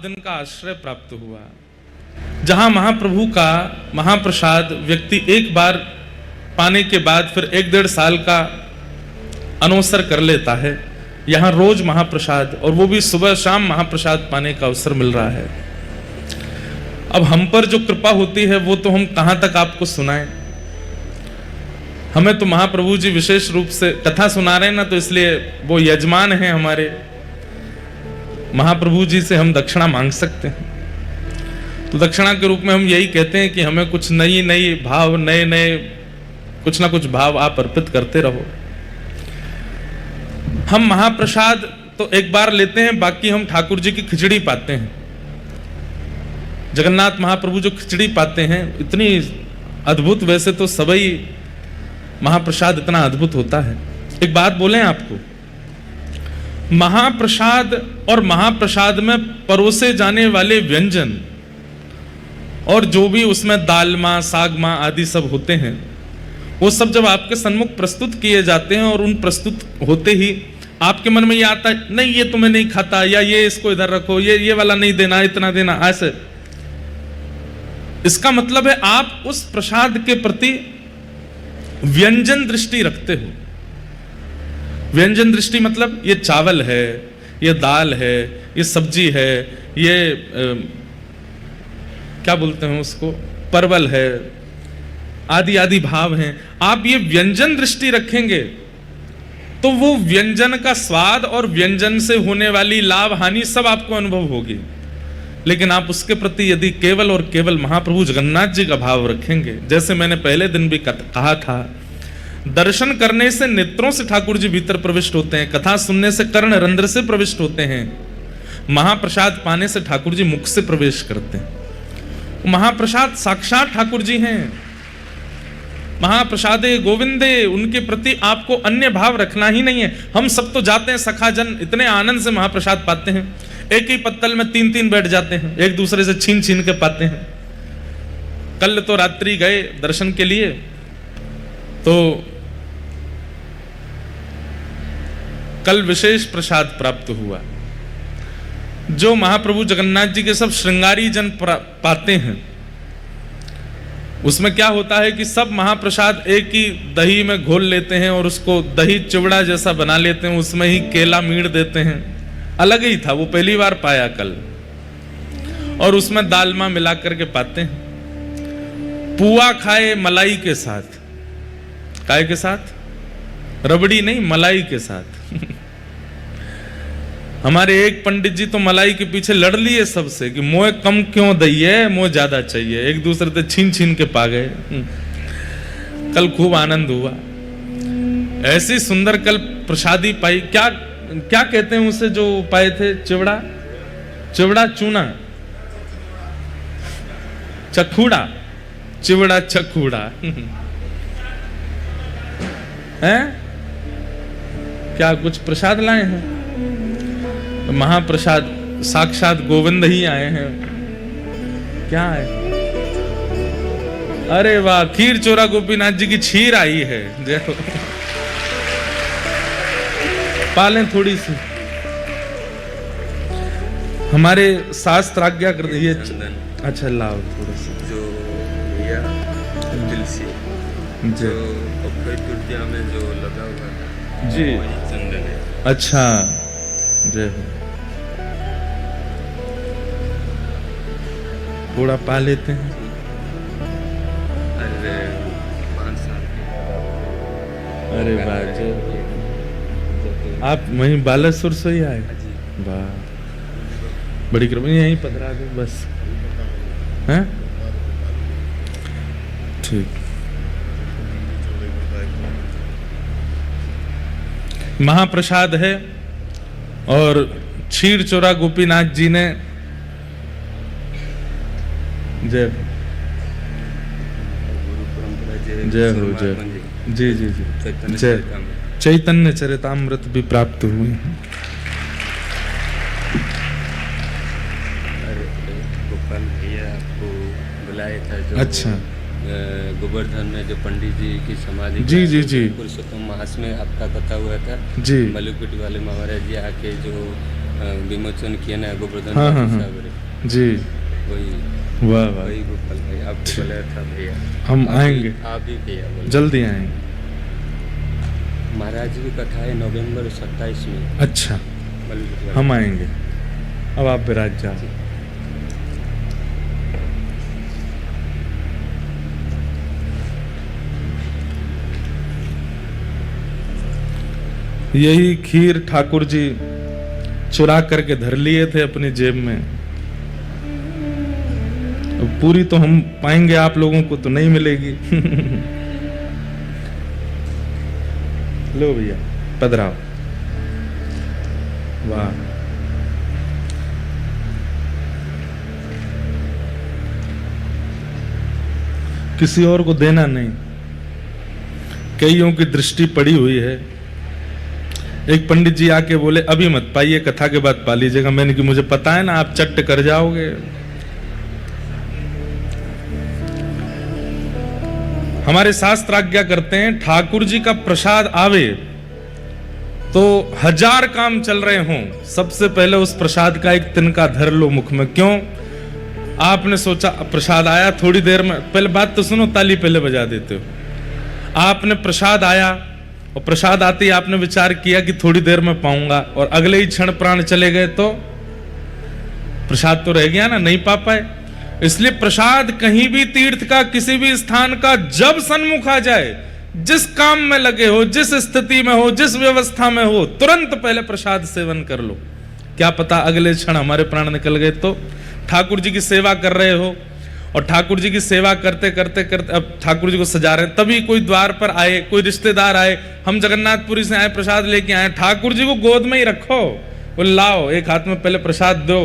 दिन का आश्रय प्राप्त हुआ। जहां महाप्रभु का महाप्रसाद व्यक्ति एक बार पाने के बाद फिर 1-1.5 साल का अनवसर कर लेता है, यहां रोज महाप्रसाद, और वो भी सुबह शाम महाप्रसाद पाने का अवसर मिल रहा है। अब हम पर जो कृपा होती है वो तो हम कहां तक आपको सुनाएं। हमें तो महाप्रभु जी विशेष रूप से कथा सुना रहे हैं ना, तो इसलिए वो यजमान हैं हमारे, महाप्रभु जी से हम दक्षिणा मांग सकते हैं। तो दक्षिणा के रूप में हम यही कहते हैं कि हमें कुछ नई नई भाव, नए नए कुछ ना कुछ भाव आप अर्पित करते रहो। हम महाप्रसाद तो एक बार लेते हैं, बाकी हम ठाकुर जी की खिचड़ी पाते हैं। जगन्नाथ महाप्रभु जो खिचड़ी पाते हैं इतनी अद्भुत, वैसे तो सभी महाप्रसाद इतना अद्भुत होता है। एक बात बोलें आपको, महाप्रसाद और महाप्रसाद में परोसे जाने वाले व्यंजन और जो भी उसमें दालमा, सागमा आदि सब होते हैं, वो सब जब आपके सन्मुख प्रस्तुत किए जाते हैं और उन प्रस्तुत होते ही आपके मन में ये आता है, नहीं ये तो मैं नहीं खाता, या ये इसको इधर रखो, ये वाला नहीं देना, इतना देना, ऐसे। इसका मतलब है आप उस प्रसाद के प्रति व्यंजन दृष्टि रखते हो। व्यंजन दृष्टि मतलब ये चावल है, ये दाल है, ये सब्जी है, ये क्या बोलते हैं उसको, परवल है, आदि आदि भाव हैं। आप ये व्यंजन दृष्टि रखेंगे तो वो व्यंजन का स्वाद और व्यंजन से होने वाली लाभ हानि सब आपको अनुभव होगी। लेकिन आप उसके प्रति यदि केवल और केवल महाप्रभु जगन्नाथ जी का भाव रखेंगे, जैसे मैंने पहले दिन भी कहा था, दर्शन करने से नेत्रों से ठाकुर जी भीतर प्रविष्ट होते हैं, कथा सुनने से कर्ण रंध्र से प्रविष्ट होते हैं, महाप्रसाद पाने से ठाकुर जी मुख से प्रवेश करते हैं। महाप्रसाद साक्षात ठाकुर जी हैं। महाप्रसादे गोविंदे, उनके प्रति आपको अन्य भाव रखना ही नहीं है। हम सब तो जाते हैं सखाजन, इतने आनंद से महाप्रसाद पाते हैं, एक ही पत्तल में 3-3 बैठ जाते हैं, एक दूसरे से छीन छीन के पाते हैं। कल तो रात्रि गए दर्शन के लिए, तो कल विशेष प्रसाद प्राप्त हुआ। जो महाप्रभु जगन्नाथ जी के सब श्रृंगारी जन पाते हैं, उसमें क्या होता है कि सब महाप्रसाद एक ही दही में घोल लेते हैं और उसको दही चिवड़ा जैसा बना लेते हैं, उसमें ही केला मीड़ देते हैं। अलग ही था, वो पहली बार पाया कल। और उसमें दालमा मिला करके पाते हैं। पुआ खाए मलाई के साथ, काय के साथ, रबड़ी नहीं, मलाई के साथ। हमारे एक पंडित जी तो मलाई के पीछे लड़ लिए सबसे कि मोए कम क्यों दइए, मोए ज्यादा चाहिए, एक दूसरे से छीन छीन के पा गए। कल खूब आनंद हुआ, ऐसी सुंदर कल प्रसादी पाई। क्या क्या कहते हैं उसे जो पाए थे, चिवड़ा, चिवड़ा चूना, चखूड़ा, चिवड़ा चखूड़ा हैं? क्या कुछ प्रसाद लाए हैं? तो महाप्रसाद साक्षात गोविंद ही आए हैं। क्या है? अरे वाह, खीर चोरा गोपीनाथ जी की खीर आई है। देखो पालें थोड़ी सी, हमारे शास्त्र आज्ञा कर दिए। अच्छा लाओ थोड़ा सा, जो भैया तुलसी जो अक्षय तृतीया में जो लगा हुआ है जी, वही चंदन है। अच्छा जय हो। थोड़ा पा लेते हैं। अरे 5 साल। अरे वाह, जय। आप वहीं बालेश्वर से ही आए? वाह, बड़ी कृपा। यहीं पधरा दो बस, हैं? ठीक। महाप्रसाद है और क्षीर चोरा गोपीनाथ जी ने, जय जय हो, जय जी जी जी, जय। चैतन्य चरितामृत भी प्राप्त हुए हैं। अरे गोपाल भैया आपको बुलाया था जो, अच्छा, गोवर्धन में जो पंडित जी की समाधि, जी जी जी, पुरुषोत्तम मास में आपका कथा हुआ था जी। मलुकपेट वाले महाराज जी आके जो विमोचन किया ना गोवर्धन, हाँ हाँ हाँ, जी, वही वाह वाह, वही गोपाल भाई आपको बोला था भैया। हम आएंगे, आप भी भैया बोले। जल्दी आएंगे। महाराज की कथा है नवंबर 27 में। अच्छा, बलुत हम आएंगे। अब आप विराज जाओ। यही खीर ठाकुर जी चुरा करके धर लिए थे अपनी जेब में। अब पूरी तो हम पाएंगे, आप लोगों को तो नहीं मिलेगी। लो भैया, पधराओ। वाह, किसी और को देना नहीं। कईयों की दृष्टि पड़ी हुई है। एक पंडित जी आके बोले अभी मत पाइए, कथा के बाद पा लीजिएगा। मैंने कि मुझे पता है ना आप चट्ट कर जाओगे। हमारे शास्त्र आज्ञा करते हैं ठाकुर जी का प्रसाद आवे तो 1000 काम चल रहे हों, सबसे पहले उस प्रसाद का एक तिनका धर लो मुख में। क्यों? आपने सोचा प्रसाद आया, थोड़ी देर में, पहले बात तो सुनो, ताली पहले बजा देते हो। आपने प्रसाद आया और प्रसाद आते ही आपने विचार किया कि थोड़ी देर में पाऊंगा, और अगले ही क्षण प्राण चले गए तो प्रसाद तो रह गया ना, नहीं पा पाए। इसलिए प्रसाद कहीं भी तीर्थ का, किसी भी स्थान का, जब सन्मुख आ जाए, जिस काम में लगे हो, जिस स्थिति में हो, जिस व्यवस्था में हो, तुरंत पहले प्रसाद सेवन कर लो। क्या पता अगले क्षण हमारे प्राण निकल गए तो। ठाकुर जी की सेवा कर रहे हो और ठाकुर जी की सेवा करते करते करते अब ठाकुर जी को सजा रहे हैं, तभी कोई द्वार पर आए, कोई रिश्तेदार आए। हम जगन्नाथपुरी से आए, प्रसाद लेके आए, ठाकुर जी को गोद में ही रखो, वो लाओ, एक हाथ में पहले प्रसाद दो,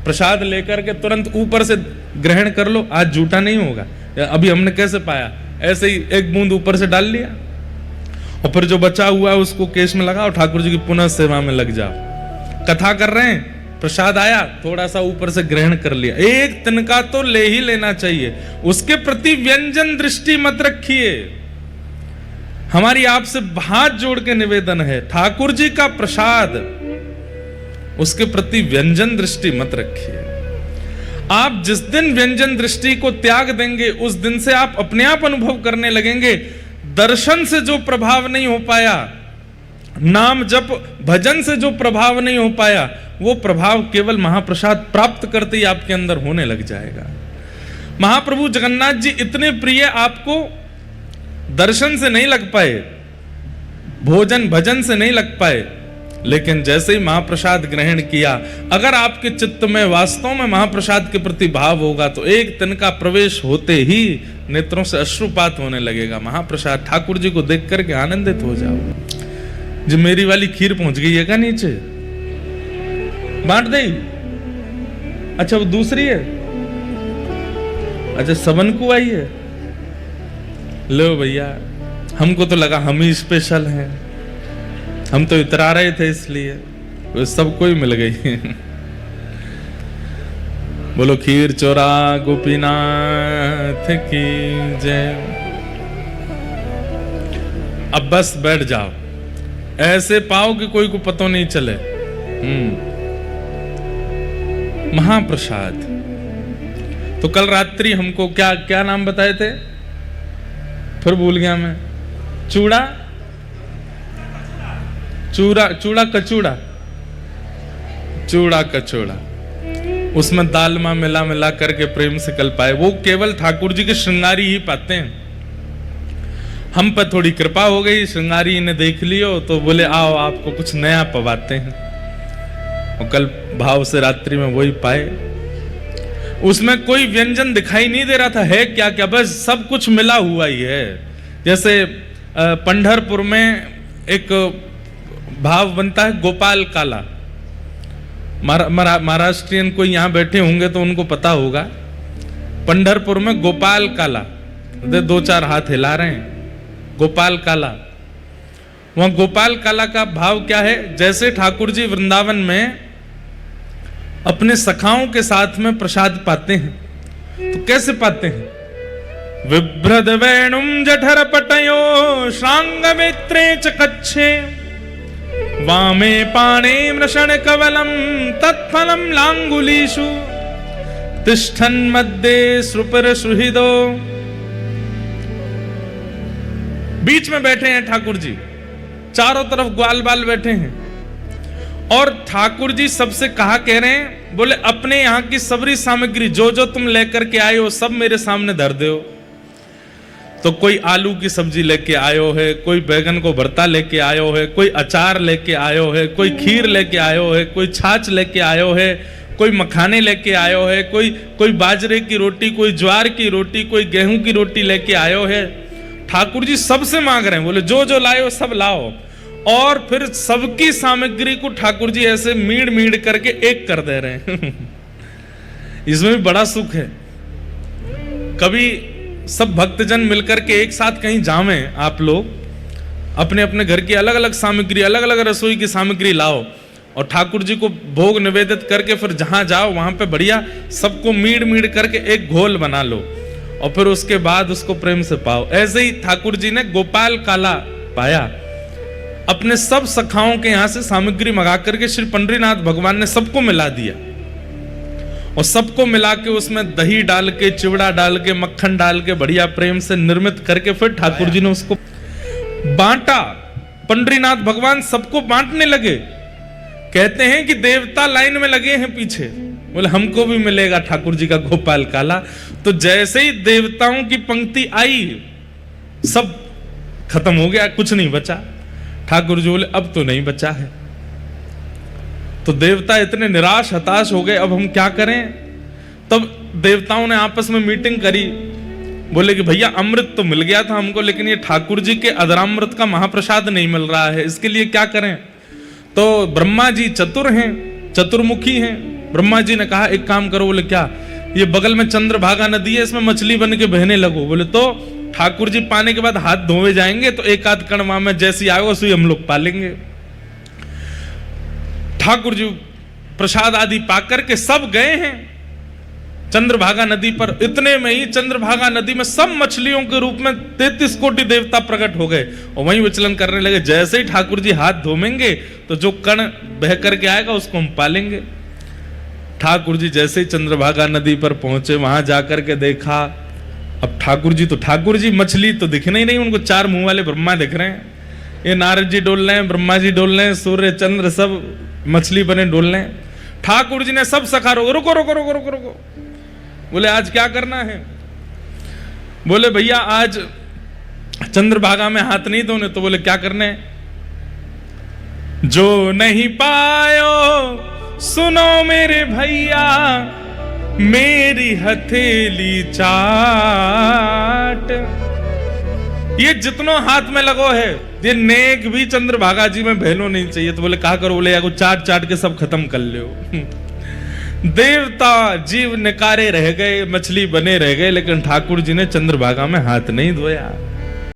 प्रसाद लेकर के तुरंत ऊपर से ग्रहण कर लो। आज झूठा नहीं होगा। अभी हमने कैसे पाया, ऐसे ही एक बूंद ऊपर से डाल लिया और फिर जो बचा हुआ है उसको केश में लगाओ, ठाकुर जी की पुनः सेवा में लग जाओ। कथा कर रहे हैं, प्रसाद आया, थोड़ा सा ऊपर से ग्रहण कर लिया, एक तिनका तो ले ही लेना चाहिए। उसके प्रति व्यंजन दृष्टि मत रखिए। हमारी आपसे हाथ जोड़ के निवेदन है, ठाकुर जी का प्रसाद, उसके प्रति व्यंजन दृष्टि मत रखिए। आप जिस दिन व्यंजन दृष्टि को त्याग देंगे, उस दिन से आप अपने आप अनुभव करने लगेंगे, दर्शन से जो प्रभाव नहीं हो पाया, नाम जप भजन से जो प्रभाव नहीं हो पाया, वो प्रभाव केवल महाप्रसाद प्राप्त करते ही आपके अंदर होने लग जाएगा। महाप्रभु जगन्नाथ जी इतने प्रिय आपको दर्शन से नहीं लग पाए, भोजन भजन से नहीं लग पाए, लेकिन जैसे ही महाप्रसाद ग्रहण किया, अगर आपके चित्त में वास्तव में महाप्रसाद के प्रति भाव होगा तो एक तिनका प्रवेश होते ही नेत्रों से अश्रुपात होने लगेगा। महाप्रसाद ठाकुर जी को देख करके आनंदित हो जाओ। जी मेरी वाली खीर पहुंच गई है क्या नीचे? बांट दे? अच्छा वो दूसरी है, अच्छा सबन को आई है। लो भैया, हमको तो लगा हम ही स्पेशल हैं, हम तो इतरा रहे थे इसलिए, वो सबको ही मिल गई। बोलो खीर चोरा गोपीनाथ की जय। अब बस बैठ जाओ, ऐसे पाओ कि कोई को पता नहीं चले। महाप्रसाद। तो कल रात्रि हमको क्या क्या नाम बताए थे, फिर भूल गया मैं। चूड़ा चूड़ा चूड़ा कचूड़ा, चूड़ा कचूड़ा, उसमें दालमा मिला मिला करके प्रेम से कल पाए। वो केवल ठाकुर जी के श्रृंगारी ही पाते हैं। हम पर थोड़ी कृपा हो गई, श्रृंगारी ने देख लियो तो बोले आओ आपको कुछ नया पवाते हैं, और कल भाव से रात्रि में वही पाए। उसमें कोई व्यंजन दिखाई नहीं दे रहा था, है क्या क्या, बस सब कुछ मिला हुआ ही है। जैसे पंढरपुर में एक भाव बनता है गोपाल काला। महाराष्ट्रियन कोई यहाँ बैठे होंगे तो उनको पता होगा। पंढरपुर में गोपाल काला, दो चार हाथ हिला रहे हैं, गोपाल काला। वहां गोपाल काला का भाव क्या है? जैसे ठाकुर जी वृंदावन में अपने सखाओं के साथ में प्रसाद पाते हैं, तो कैसे पाते हैं? विभ्रद वेणुम जठर पटयो श्रांग मित्रे च कच्छे वामे पाणे मृषण कवलम तत्फलम लांगुलीषु तिष्ठन मध्य सुपर सुहृदो। बीच में बैठे हैं ठाकुर जी, चारों तरफ ग्वाल बाल बैठे हैं, और ठाकुर जी सबसे कहा कह रहे हैं, बोले अपने यहाँ की सबरी सामग्री जो जो तुम लेकर के आए हो सब मेरे सामने धर दो। तो कोई आलू की सब्जी लेके आयो है, कोई बैगन को भरता लेके आयो है, कोई अचार लेके आयो है, कोई खीर लेके आयो है, कोई छाछ लेके आयो है, कोई मखाने लेके आयो है, कोई बाजरे की रोटी, कोई ज्वार की रोटी, कोई गेहूं की रोटी लेके आयो है। ठाकुर जी सबसे मांग रहे हैं, बोले जो जो लाए हो सब लाओ। और फिर सबकी सामग्री को ठाकुर जी ऐसे मीड़ मीड़ करके एक कर दे रहे हैं। इसमें भी बड़ा सुख है। कभी सब भक्तजन मिलकर के एक साथ कहीं जावे, आप लोग अपने अपने घर की अलग अलग सामग्री, अलग अलग रसोई की सामग्री लाओ और ठाकुर जी को भोग निवेदित करके फिर जहां जाओ वहां पे बढ़िया सबको मीड़ मीड़ करके एक घोल बना लो और फिर उसके बाद उसको प्रेम से पाओ। ऐसे ही ठाकुर जी ने गोपाल काला पाया, अपने सब सखाओं के यहां से सामग्री मंगा करके श्री पंडरीनाथ भगवान ने सबको मिला दिया और सबको मिला के उसमें दही डाल के, चिवड़ा डाल के, मक्खन डाल के बढ़िया प्रेम से निर्मित करके फिर ठाकुर जी ने उसको बांटा। पंडरीनाथ भगवान सबको बांटने लगे। कहते हैं कि देवता लाइन में लगे हैं पीछे, बोले हमको भी मिलेगा ठाकुर जी का गोपाल काला। तो जैसे ही देवताओं की पंक्ति आई सब खत्म हो गया, कुछ नहीं बचा। ठाकुर जी बोले अब तो नहीं बचा है। तो देवता इतने निराश हताश हो गए, अब हम क्या करें। तब देवताओं ने आपस में मीटिंग करी, बोले कि भैया अमृत तो मिल गया था हमको, लेकिन ये ठाकुर जी के अधरामृत का महाप्रसाद नहीं मिल रहा है, इसके लिए क्या करें। तो ब्रह्मा जी चतुर हैं, चतुर्मुखी हैं। ब्रह्मा जी ने कहा एक काम करो। बोले क्या, ये बगल में चंद्रभागा नदी है, इसमें मछली बन के बहने लगो। बोले तो ठाकुर जी पाने के बाद हाथ धोवे जाएंगे तो एक आध कण वहां में जैसी आएगा उसी हम लोग पालेंगे। ठाकुर जी प्रसाद आदि पाकर के सब गए हैं चंद्रभागा नदी पर। इतने में ही चंद्रभागा नदी में सब मछलियों के रूप में 33 कोटि देवता प्रकट हो गए और वहीं विचलन करने लगे। जैसे ही ठाकुर जी हाथ धोमेंगे तो जो कण बह करके आएगा उसको हम पालेंगे। ठाकुर जी जैसे ही चंद्रभागा नदी पर पहुंचे, वहां जाकर के देखा, अब ठाकुर जी मछली तो दिख नहीं, उनको चार मुंह वाले ब्रह्मा दिख रहे हैं। ये नारद जी डोल रहे हैं, ब्रह्मा जी डोल रहे हैं, सूर्य चंद्र सब मछली बने डोल रहे हैं। ठाकुर जी ने सब सखा रुको रुको रुको रुको रुको रुको। बोले आज क्या करना है। बोले भैया आज चंद्रभागा में हाथ नहीं धोने। तो बोले क्या करने। जो नहीं पायो सुनो मेरे भैया, मेरी हथेली चाट। ये जितनों हाथ में लगो है ये नेक भी चंद्रभागा जी में बहनो नहीं चाहिए। तो बोले कहा करो। बोले यार चाट चाट के सब खत्म कर लो। देवता जीव निकारे रह गए, मछली बने रह गए, लेकिन ठाकुर जी ने चंद्रभागा में हाथ नहीं धोया।